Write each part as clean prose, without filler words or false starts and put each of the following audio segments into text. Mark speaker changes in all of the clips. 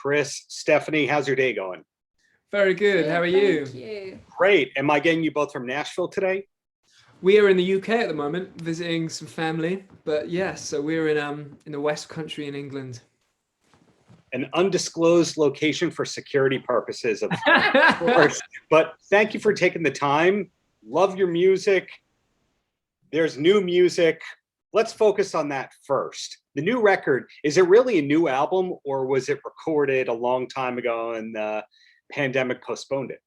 Speaker 1: Chris, Stephanie, how's your day going?
Speaker 2: Very good. How are you?
Speaker 3: Thank you.
Speaker 1: Great. Am I getting you both from Nashville today?
Speaker 2: We are in the UK at the moment, visiting some family. But yes, so we're in the West Country in England.
Speaker 1: An undisclosed location for security purposes, of course. But thank you for taking the time. Love your music. There's new music. Let's focus on that first. The new record, is it really a new album, or was it recorded a long time ago and the pandemic postponed it?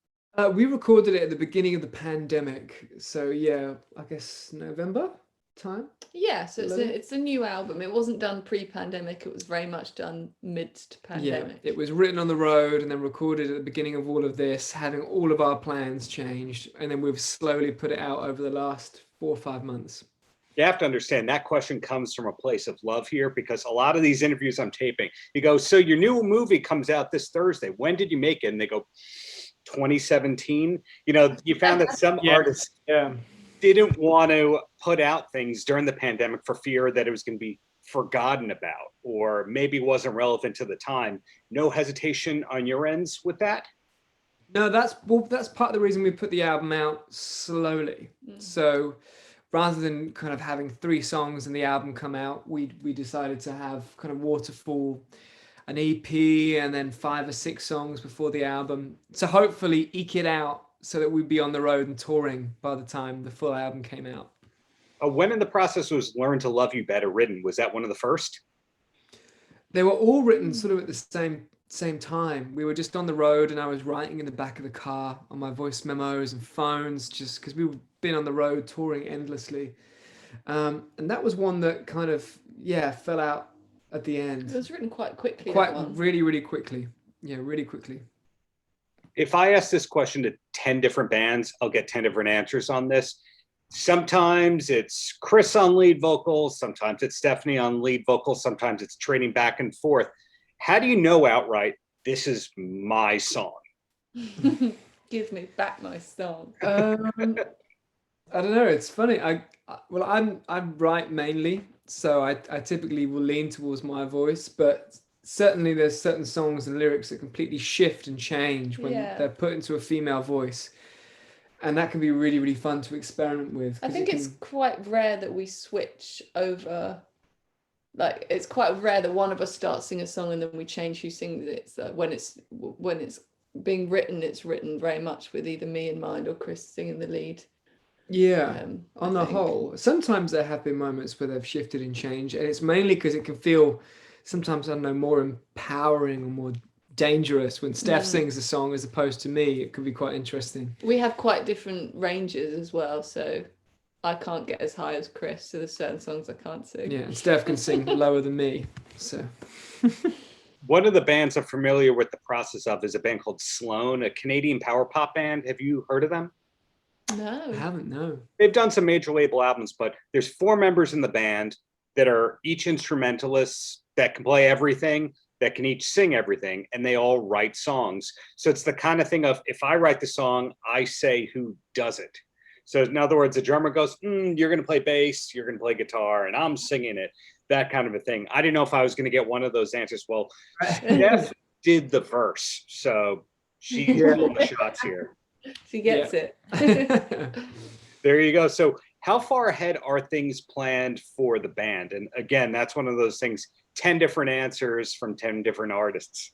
Speaker 2: We recorded it at the beginning of the pandemic. So yeah, I guess November time.
Speaker 3: Yeah, so it's a new album. It wasn't done pre-pandemic. It was very much done midst pandemic.
Speaker 2: Yeah, it was written on the road and then recorded at the beginning of all of this, having all of our plans changed. And then we've slowly put it out over the last 4 or 5 months.
Speaker 1: You have to understand that question comes from a place of love here, because a lot of these interviews I'm taping, you go, so your new movie comes out this Thursday. When did you make it? And they go, 2017. You know, you found that some artists didn't want to put out things during the pandemic for fear that it was going to be forgotten about, or maybe wasn't relevant to the time. No hesitation on your ends with that?
Speaker 2: No, that's part of the reason we put the album out slowly. So rather than kind of having 3 songs and the album come out, we decided to have kind of waterfall, an EP, and then 5 or 6 songs before the album, to hopefully eke it out so that we'd be on the road and touring by the time the full album came out.
Speaker 1: When in the process was Learn to Love You Better written? Was that one of the first?
Speaker 2: They were all written sort of at the same time. We were just on the road and I was writing in the back of the car on my voice memos and phones, just because we've been on the road touring endlessly. And that was one that kind of, fell out at the end.
Speaker 3: It was written quite quickly.
Speaker 2: Really quickly. Yeah, really quickly.
Speaker 1: If I ask this question to 10 different bands, I'll get 10 different answers on this. Sometimes it's Chris on lead vocals, sometimes it's Stephanie on lead vocals, sometimes it's trading back and forth. How do you know outright, this is my song?
Speaker 3: Give me back my song.
Speaker 2: I don't know. It's funny. I'm right mainly, so I typically will lean towards my voice, but certainly there's certain songs and lyrics that completely shift and change when they're put into a female voice. And that can be really, really fun to experiment with.
Speaker 3: I think it's quite rare that we switch over. Like, it's quite rare that one of us starts singing a song and then we change who sings it. So when it's being written, it's written very much with either me in mind or Chris singing the lead.
Speaker 2: Yeah, on the whole. Sometimes there have been moments where they've shifted and changed, and it's mainly because it can feel sometimes, I don't know, more empowering or more dangerous when Steph sings a song as opposed to me. It could be quite interesting.
Speaker 3: We have quite different ranges as well, so I can't get as high as Chris, so there's certain songs I can't sing.
Speaker 2: Yeah, and Steph can sing lower than me, so.
Speaker 1: One of the bands I'm familiar with the process of is a band called Sloan, a Canadian power pop band. Have you heard of them?
Speaker 3: No.
Speaker 2: I haven't, no.
Speaker 1: They've done some major label albums, but there's 4 members in the band that are each instrumentalists that can play everything, that can each sing everything, and they all write songs. So it's the kind of thing of, if I write the song, I say who does it. So in other words, the drummer goes, you're going to play bass, you're going to play guitar, and I'm singing it, that kind of a thing. I didn't know if I was going to get one of those answers. Well, Steph did the verse, so she's calling the shots here.
Speaker 3: She gets it.
Speaker 1: There you go. So how far ahead are things planned for the band? And again, that's one of those things, 10 different answers from 10 different artists.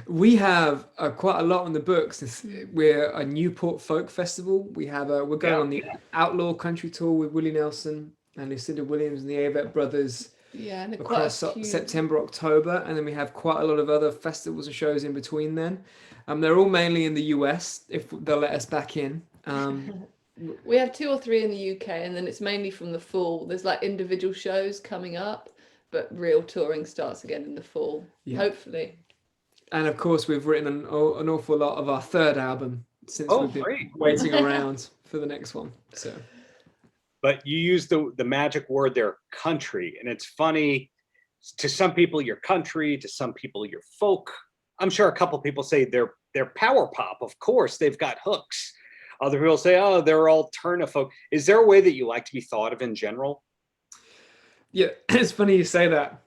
Speaker 2: We have quite a lot on the books. We're a Newport Folk Festival. We're going on the Outlaw Country Tour with Willie Nelson and Lucinda Williams and the Avett Brothers.
Speaker 3: Yeah, and
Speaker 2: across September, October, and then we have quite a lot of other festivals and shows in between then. They're all mainly in the US, if they'll let us back in.
Speaker 3: We have 2 or 3 in the UK, and then it's mainly from the fall. There's like individual shows coming up, but real touring starts again in the fall, hopefully.
Speaker 2: And of course, we've written an awful lot of our 3rd album since we've been waiting around for the next one. So,
Speaker 1: but you use the magic word there, country, and it's funny. To some people, you're country. To some people, you're folk. I'm sure a couple people say they're power pop. Of course, they've got hooks. Other people say, oh, they're alternative folk. Is there a way that you like to be thought of in general?
Speaker 2: Yeah, it's funny you say that.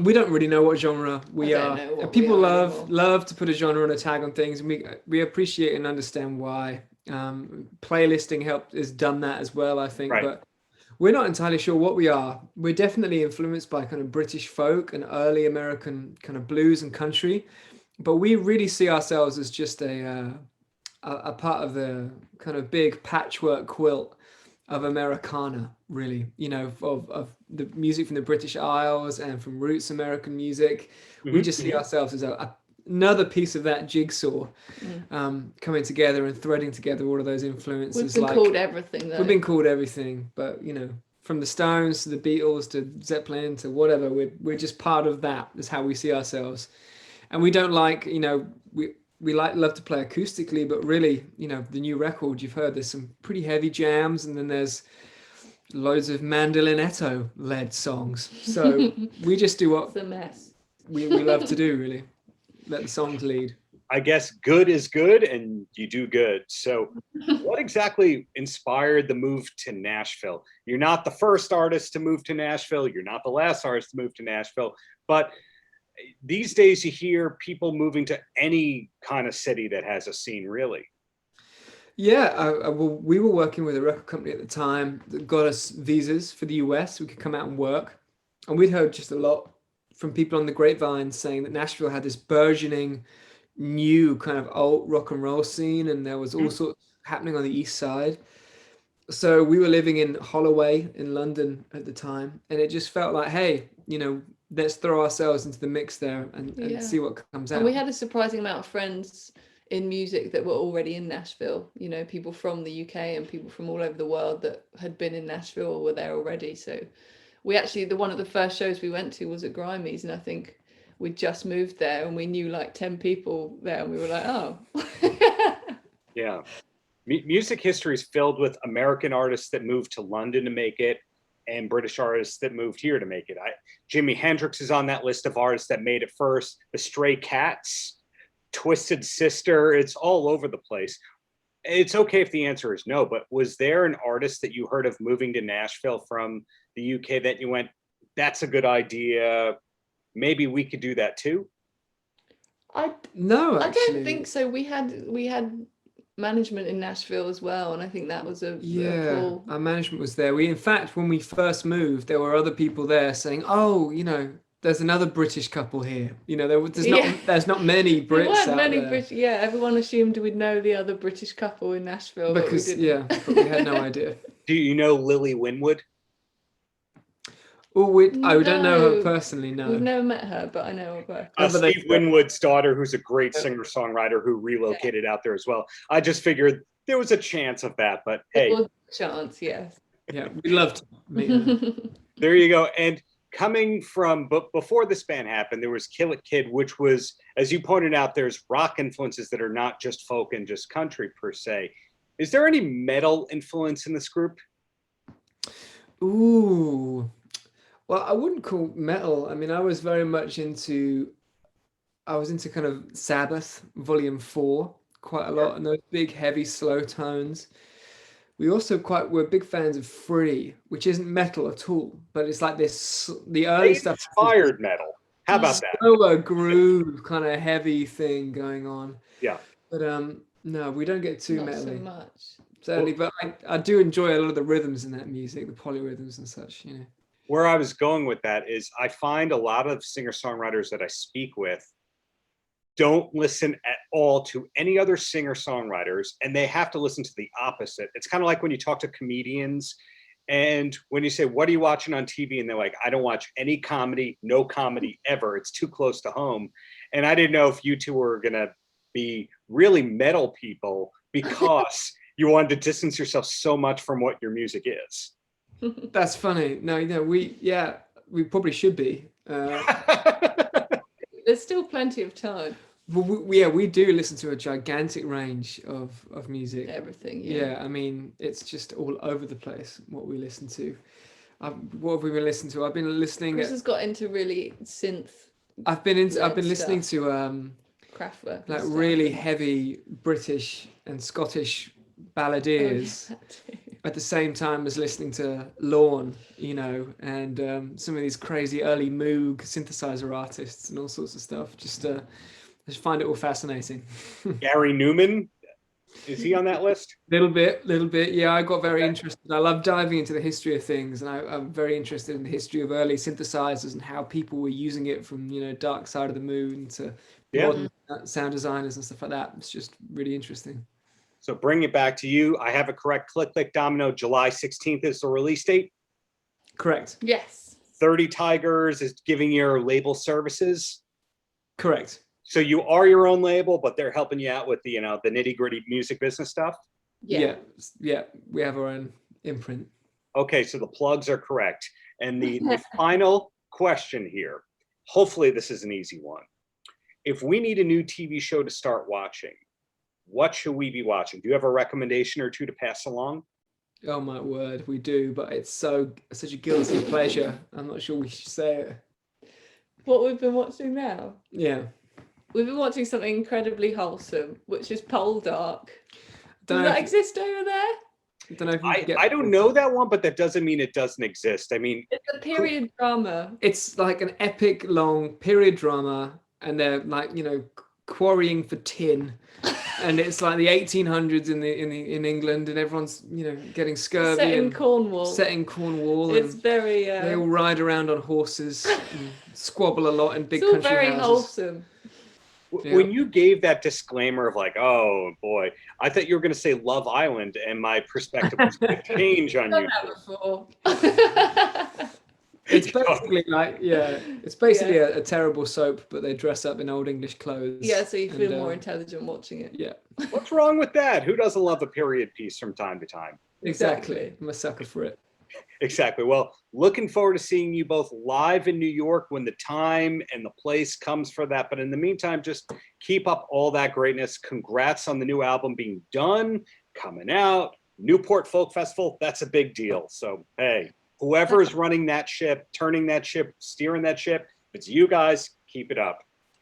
Speaker 2: we don't really know what genre we
Speaker 3: I don't
Speaker 2: are.
Speaker 3: know what
Speaker 2: And people
Speaker 3: we are anymore.
Speaker 2: love to put a genre and a tag on things, and we appreciate and understand why. Playlisting has done that as well, I think,
Speaker 1: Right.
Speaker 2: but we're not entirely sure what we are. We're definitely influenced by kind of British folk and early American kind of blues and country, but we really see ourselves as just a part of the kind of big patchwork quilt of Americana, really, of the music from the British Isles and from roots American music. We just see ourselves as another piece of that jigsaw, coming together and threading together all of those influences.
Speaker 3: We've been called everything, though.
Speaker 2: We've been called everything, but from the Stones to the Beatles to Zeppelin to whatever, we're just part of that. Is how we see ourselves, and we don't like, we love to play acoustically, but really, the new record you've heard, there's some pretty heavy jams, and then there's loads of mandolinetto led songs. So we just do what
Speaker 3: It's a mess.
Speaker 2: we love to do, really. Let the songs lead.
Speaker 1: I guess good is good and you do good. So what exactly inspired the move to Nashville? You're not the first artist to move to Nashville. You're not the last artist to move to Nashville, but these days you hear people moving to any kind of city that has a scene, really.
Speaker 2: Yeah, well, we were working with a record company at the time that got us visas for the US. We could come out and work. And we'd heard just a lot from people on the grapevine saying that Nashville had this burgeoning new kind of alt rock and roll scene, and there was all sorts happening on the east side. So we were living in Holloway in London at the time, and it just felt like, hey, let's throw ourselves into the mix there and see what comes out.
Speaker 3: And we had a surprising amount of friends in music that were already in Nashville, people from the UK and people from all over the world that had been in Nashville or were there already. So we actually, one of the first shows we went to was at Grimey's, and I think we just moved there and we knew like 10 people there, and we were like, oh.
Speaker 1: Yeah. Music history is filled with American artists that moved to London to make it and British artists that moved here to make it. Jimi Hendrix is on that list of artists that made it first. The Stray Cats, Twisted Sister, it's all over the place. It's okay if the answer is no, but was there an artist that you heard of moving to Nashville from the UK that you went, that's a good idea, maybe we could do that too?
Speaker 2: No, actually.
Speaker 3: I don't think so. We had management in Nashville as well, and I think that was a cool...
Speaker 2: Our management was there. In fact, when we first moved, there were other people there saying, oh, there's another British couple here. There's not many Brits
Speaker 3: there weren't
Speaker 2: out
Speaker 3: many
Speaker 2: there.
Speaker 3: British. Yeah, everyone assumed we'd know the other British couple in Nashville,
Speaker 2: because
Speaker 3: but we didn't.
Speaker 2: but we had no idea.
Speaker 1: Do you know Lily Winwood?
Speaker 2: Oh, I don't know her personally. No,
Speaker 3: we've never met her, but I know of her.
Speaker 1: Steve Winwood's daughter, who's a great singer-songwriter who relocated out there as well. I just figured there was a chance of that, but hey.
Speaker 3: There was a chance, yes.
Speaker 2: Yeah, we loved meet her.
Speaker 1: There you go. And coming from, but before this band happened, there was Kill It Kid, which was, as you pointed out, there's rock influences that are not just folk and just country per se. Is there any metal influence in this group?
Speaker 2: Ooh. Well, I wouldn't call metal. I mean, I was very much into kind of Sabbath Volume 4 quite a lot, and those big, heavy, slow tones. We also were big fans of Free, which isn't metal at all, but it's like the early stuff.
Speaker 1: Inspired metal. How about that?
Speaker 2: Slower groove, kind of heavy thing going on.
Speaker 1: Yeah.
Speaker 2: But no, we don't get too
Speaker 3: Not
Speaker 2: metal.
Speaker 3: so much.
Speaker 2: Certainly, but I do enjoy a lot of the rhythms in that music, the polyrhythms and such,
Speaker 1: Where I was going with that is I find a lot of singer-songwriters that I speak with don't listen at all to any other singer-songwriters, and they have to listen to the opposite. It's kind of like when you talk to comedians, and when you say, what are you watching on TV? And they're like, I don't watch any comedy, no comedy ever. It's too close to home. And I didn't know if you two were going to be really metal people because you wanted to distance yourself so much from what your music is.
Speaker 2: That's funny. No, we probably should be.
Speaker 3: There's still plenty of time.
Speaker 2: Well, we do listen to a gigantic range of music.
Speaker 3: Everything.
Speaker 2: Yeah, I mean, it's just all over the place what we listen to. What have we been listening to? I've been listening.
Speaker 3: Chris has got into really synth.
Speaker 2: I've been listening to
Speaker 3: Kraftwerk,
Speaker 2: like really heavy British and Scottish balladeers. at the same time as listening to Lorne, you know, and some of these crazy early Moog synthesizer artists and all sorts of stuff. Just find it all fascinating.
Speaker 1: Gary Newman, is he on that list?
Speaker 2: Little bit. Yeah, I got very interested. I love diving into the history of things, and I'm very interested in the history of early synthesizers and how people were using it from, you know, Dark Side of the Moon to modern sound designers and stuff like that. It's just really interesting.
Speaker 1: So bring it back to you. I have it correct. Click Domino, July 16th is the release date.
Speaker 2: Correct.
Speaker 3: Yes.
Speaker 1: 30 Tigers is giving your label services.
Speaker 2: Correct.
Speaker 1: So you are your own label, but they're helping you out with the, you know, the nitty gritty music business stuff.
Speaker 2: Yeah. We have our own imprint.
Speaker 1: Okay, so the plugs are correct. And the final question here, hopefully this is an easy one. If we need a new TV show to start watching, what should we be watching? Do you have a recommendation or two to pass along?
Speaker 2: Oh my word, we do, but it's such a guilty pleasure. I'm not sure we should say it.
Speaker 3: What we've been watching now?
Speaker 2: Yeah.
Speaker 3: We've been watching something incredibly wholesome, which is Pole Dark. Does
Speaker 2: Don't
Speaker 3: that exist over there?
Speaker 2: Don't know if you can get
Speaker 1: I don't know that one, but that doesn't mean it doesn't exist. I mean,
Speaker 3: it's a period drama.
Speaker 2: It's like an epic long period drama, and they're like, you know, quarrying for tin. And it's like the 1800s in England, and everyone's, you know, getting scurvy.
Speaker 3: Set in Cornwall. It's very.
Speaker 2: They all ride around on horses, and squabble a lot in big
Speaker 3: it's all
Speaker 2: country
Speaker 3: very
Speaker 2: houses.
Speaker 3: wholesome.
Speaker 1: When you gave that disclaimer of like, oh boy, I thought you were going to say Love Island, and my perspective was going to change on you.
Speaker 3: Before.
Speaker 2: It's basically like, it's basically a terrible soap, but they dress up in old English clothes.
Speaker 3: Yeah, so you feel more intelligent watching it.
Speaker 2: Yeah.
Speaker 1: What's wrong with that? Who doesn't love a period piece from time to time?
Speaker 2: Exactly. I'm a sucker for it.
Speaker 1: Exactly. Well, looking forward to seeing you both live in New York when the time and the place comes for that. But in the meantime, just keep up all that greatness. Congrats on the new album being done, coming out. Newport Folk Festival, that's a big deal. So, hey, whoever is running that ship, turning that ship, steering that ship, if it's you guys, keep it up.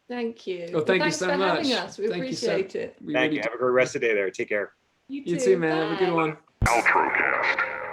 Speaker 3: Thank you.
Speaker 2: Well, thank you so much.
Speaker 3: Thanks for having us. We appreciate it.
Speaker 1: Thank you. Have a great rest of the day there. Take care.
Speaker 3: You
Speaker 2: You too, man. Have a good one.
Speaker 4: Paltrocast.